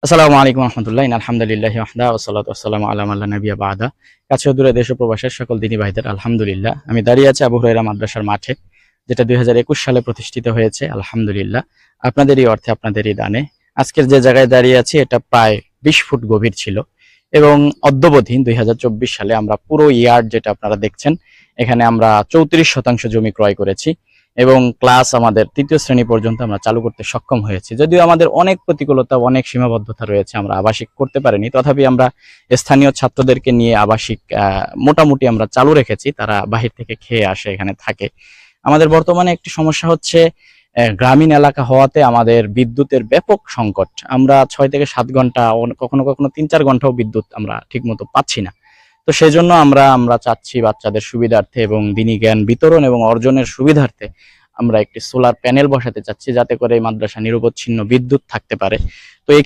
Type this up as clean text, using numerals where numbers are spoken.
আসসালামু আলাইকুম রহমতুল্লাহ আলহামদুলিল্লাহ ওয়াহদা ওয়াসসালাতু ওয়াসসালামু আলা মান লা নাবিয়্যা বা'দা। কাছে ও দূরে দেশ ও প্রবাসের সকল দিনী ভাইদের আলহামদুলিল্লাহ। আমি দাঁড়িয়ে আছি আবু হুরায়রা মাদ্রাসার মাঠে, যেটা 2021 সালে প্রতিষ্ঠিত হয়েছে। আলহামদুলিল্লাহ, আপনাদেরই অর্থে আপনাদেরই দানে আজকের যে জায়গায় দাঁড়িয়ে আছি এটা প্রায় 20 ফুট গভীর ছিল এবং অদ্যাবধি 2024 সালে আমরা পুরো ইয়ার্ড যেটা আপনারা দেখছেন, এখানে আমরা 34% জমি ক্রয় করেছি এবং ক্লাস আমাদের 3য় শ্রেণী পর্যন্ত আমরা চালু করতে সক্ষম হয়েছি। যদিও আমাদের অনেক প্রতিকূলতা, অনেক সীমাবদ্ধতা রয়েছে, আমরা আবাসিক করতে পারিনি, তথাপি আমরা স্থানীয় ছাত্রদেরকে নিয়ে আবাসিক মোটামুটি আমরা চালু রেখেছি। তারা বাহির থেকে খেয়ে আসে, এখানে থাকে। আমাদের বর্তমানে একটি সমস্যা হচ্ছে গ্রামীণ এলাকা হওয়াতে আমাদের বিদ্যুতের ব্যাপক সংকট। আমরা 6 থেকে 7 ঘন্টা, কখনো কখনো 3-4 ঘন্টাও বিদ্যুৎ আমরা ঠিকমতো পাচ্ছি না। তো সেই জন্য আমরা চাচ্ছি বাচ্চাদের সুবিধার্থে এবং দিনী জ্ঞান বিতরণ এবং অর্জনের সুবিধার্থে আমরা একটি সোলার প্যানেল বসাতে চাচ্ছি, যাতে করে এই মাদ্রাসা নিরবচ্ছিন্ন বিদ্যুৎ থাকতে পারে। তো এই